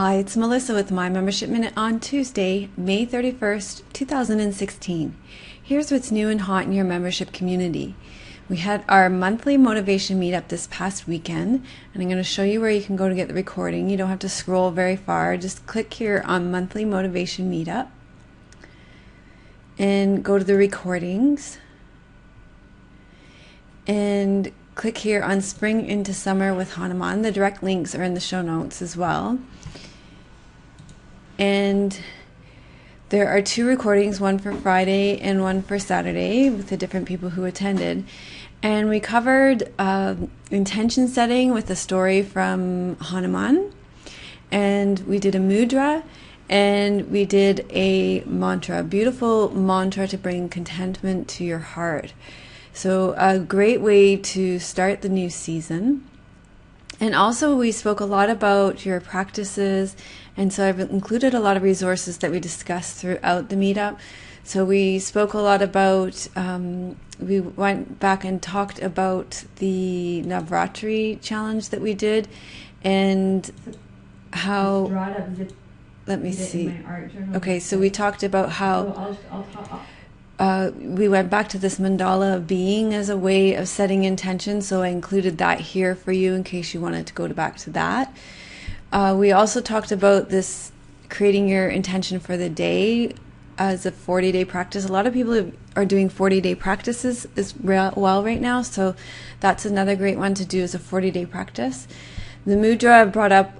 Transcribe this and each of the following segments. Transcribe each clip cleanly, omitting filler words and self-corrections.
Hi, it's Melissa with My Membership Minute on Tuesday, May 31st, 2016. Here's what's new and hot in your membership community. We had our monthly motivation meetup this past weekend, and I'm going to show you where you can go to get the recording. You don't have to scroll very far. Just click here on monthly motivation meetup and go to the recordings and click here on Spring into Summer with Hanuman. The direct links are in the show notes as well. And there are two recordings, one for Friday and one for Saturday with the different people who attended. And we covered intention setting with a story from Hanuman. And we did a mudra, and we did a mantra, beautiful mantra to bring contentment to your heart. So a great way to start the new season. And also we spoke a lot about your practices, and so I've included a lot of resources that we discussed throughout the meetup. So we spoke a lot about, we went back and talked about the Navratri challenge that we did, and how, let me see. Okay, so we talked about how we went back to this mandala of being as a way of setting intention, so I included that here for you in case you wanted to go back to that. We also talked about this creating your intention for the day as a 40-day practice. A lot of people are doing 40-day practices as well right now, so that's another great one to do as a 40-day practice. The mudra brought up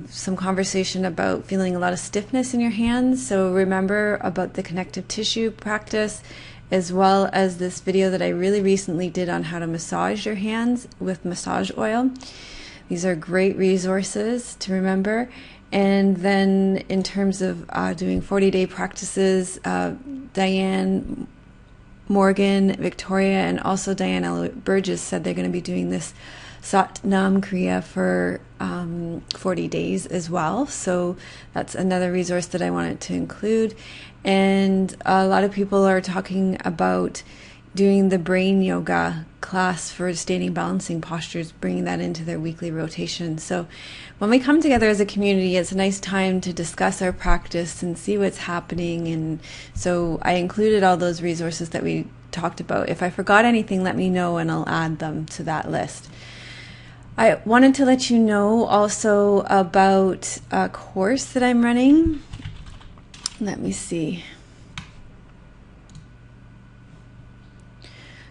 some conversation about feeling a lot of stiffness in your hands, so remember about the connective tissue practice, as well as this video that I really recently did on how to massage your hands with massage oil. These are great resources to remember. And then in terms of doing 40-day practices, Diane Morgan, Victoria, and also Diane Elliott Burgess said they're going to be doing this Sat Nam Kriya for 40 days as well. So that's another resource that I wanted to include. And a lot of people are talking about doing the brain yoga class for standing balancing postures, bringing that into their weekly rotation. So when we come together as a community, it's a nice time to discuss our practice and see what's happening. And so I included all those resources that we talked about. If I forgot anything, let me know and I'll add them to that list. I wanted to let you know also about a course that I'm running. Let me see.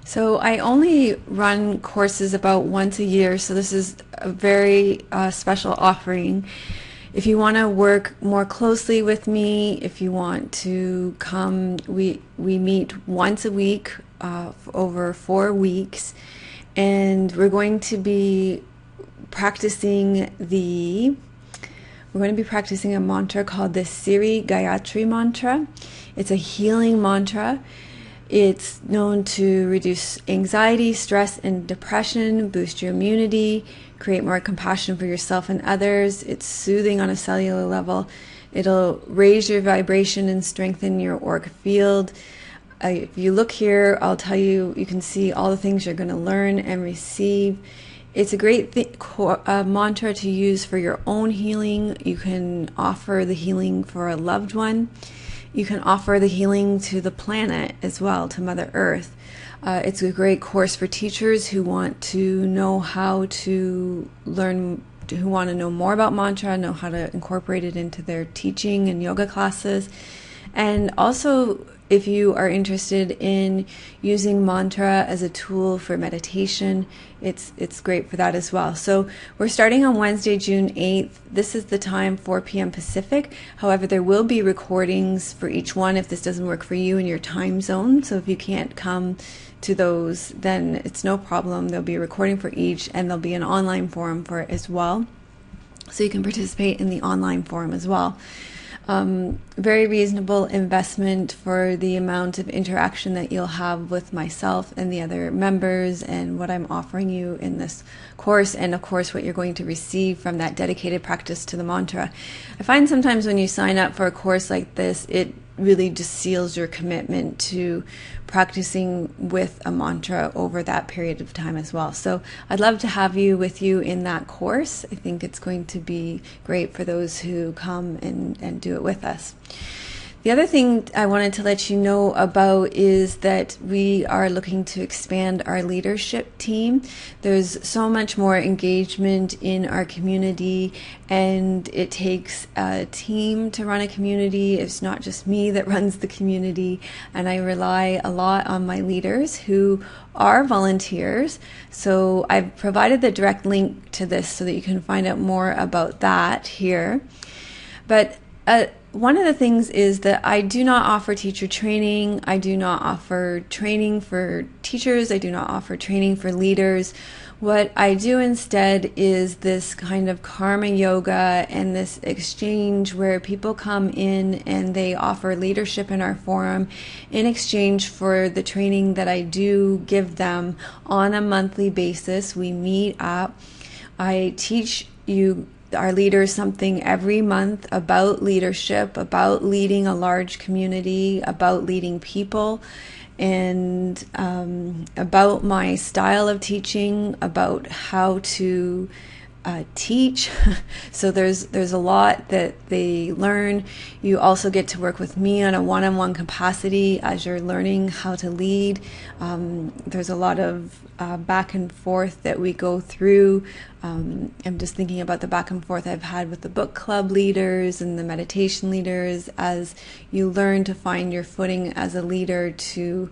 So I only run courses about once a year, so this is a very special offering. If you want to work more closely with me, if you want to come, we meet once a week over 4 weeks, and we're going to be practicing a mantra called the Siri Gayatri mantra. It's a healing mantra. It's known to reduce anxiety, stress, and depression, boost your immunity, create more compassion for yourself and others. It's soothing on a cellular level. It'll raise your vibration and strengthen your auric field. If you look here, I'll tell you, you can see all the things you're going to learn and receive. It's a great mantra to use for your own healing. You can offer the healing for a loved one. You can offer the healing to the planet as well, to Mother Earth. It's a great course for teachers who want to know how to learn, who want to know more about mantra, know how to incorporate it into their teaching and yoga classes. And also, if you are interested in using mantra as a tool for meditation, it's great for that as well. So we're starting on Wednesday, June 8th. This is the time, 4 p.m. Pacific. However, there will be recordings for each one if this doesn't work for you in your time zone. So if you can't come to those, then it's no problem. There'll be a recording for each, and there'll be an online forum for it as well. So you can participate in the online forum as well. Very reasonable investment for the amount of interaction that you'll have with myself and the other members, and what I'm offering you in this course, and of course what you're going to receive from that dedicated practice to the mantra. I find sometimes when you sign up for a course like this, really just seals your commitment to practicing with a mantra over that period of time as well. So I'd love to have you with you in that course. I think it's going to be great for those who come and do it with us. The other thing I wanted to let you know about is that we are looking to expand our leadership team. There's so much more engagement in our community, and it takes a team to run a community. It's not just me that runs the community, and I rely a lot on my leaders who are volunteers. So I've provided the direct link to this so that you can find out more about that here. But one of the things is that I do not offer teacher training. I do not offer training for teachers. I do not offer training for leaders. What I do instead is this kind of karma yoga and this exchange where people come in and they offer leadership in our forum in exchange for the training that I do give them on a monthly basis. We meet up. I teach our leaders something every month about leadership, about leading a large community, about leading people, and about my style of teaching, about how to teach. So there's a lot that they learn. You also get to work with me on a one-on-one capacity as you're learning how to lead. There's a lot of back and forth that we go through. I'm just thinking about the back and forth I've had with the book club leaders and the meditation leaders as you learn to find your footing as a leader to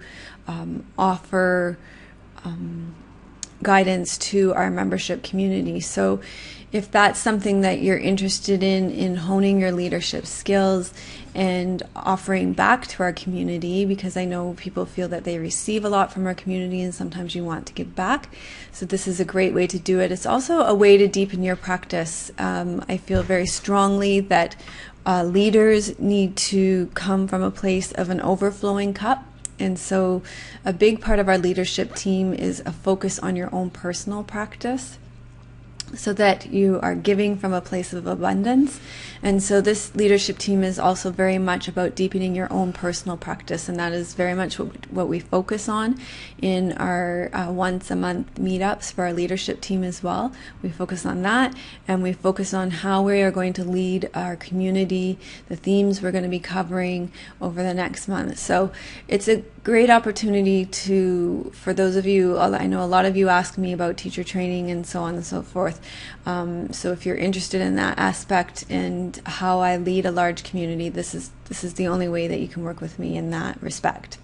offer guidance to our membership community. So if that's something that you're interested in honing your leadership skills and offering back to our community, because I know people feel that they receive a lot from our community and sometimes you want to give back. So this is a great way to do it. It's also a way to deepen your practice. I feel very strongly that leaders need to come from a place of an overflowing cup. And so a big part of our leadership team is a focus on your own personal practice so that you are giving from a place of abundance. And so this leadership team is also very much about deepening your own personal practice, and that is very much what we focus on in our once a month meetups for our leadership team as well. We focus on that, and we focus on how we are going to lead our community, the themes we're going to be covering over the next month. So it's a great opportunity for those of you, I know a lot of you ask me about teacher training and so on and so forth. So if you're interested in that aspect and how I lead a large community, this is the only way that you can work with me in that respect.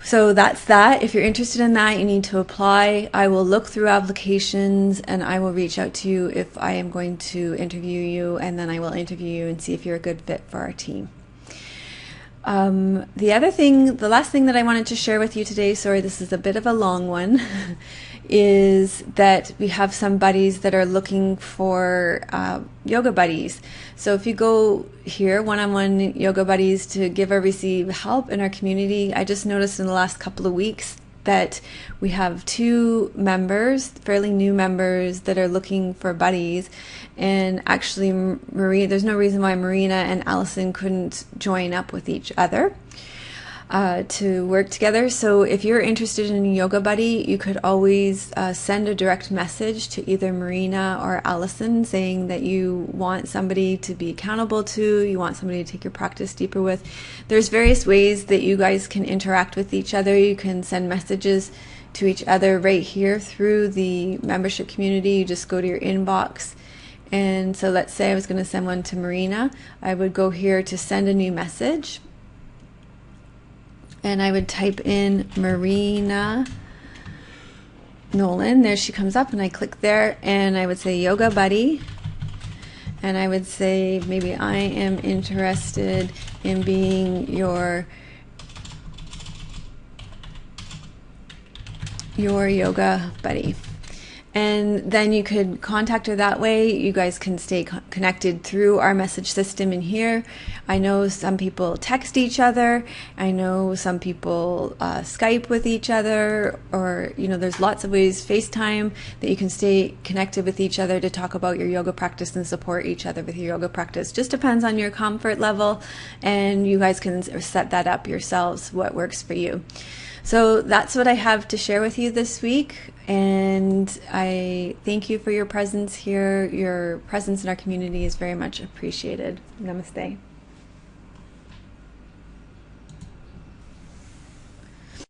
So that's that. If you're interested in that, you need to apply. I will look through applications and I will reach out to you if I am going to interview you, and then I will interview you and see if you're a good fit for our team. The last thing that I wanted to share with you today, sorry, this is a bit of a long one, is that we have some buddies that are looking for yoga buddies. So if you go here, one-on-one yoga buddies to give or receive help in our community, I just noticed in the last couple of weeks that we have 2 members, fairly new members, that are looking for buddies. And actually, there's no reason why Marina and Allison couldn't join up with each other to work together. So if you're interested in a yoga buddy, you could always send a direct message to either Marina or Allison saying that you want somebody to be accountable to, you want somebody to take your practice deeper with. There's various ways that you guys can interact with each other. You can send messages to each other right here through the membership community. You just go to your inbox. And so let's say I was going to send one to Marina. I would go here to send a new message. And I would type in Marina Nolan. There she comes up, and I click there, and I would say yoga buddy. And I would say maybe I am interested in being your yoga buddy. And then you could contact her that way. You guys can stay connected through our message system in here. I know some people text each other. I know some people Skype with each other, or, there's lots of ways, FaceTime, that you can stay connected with each other to talk about your yoga practice and support each other with your yoga practice. Just depends on your comfort level, and you guys can set that up yourselves, what works for you. So that's what I have to share with you this week, and I thank you for your presence here. Your presence in our community is very much appreciated. Namaste.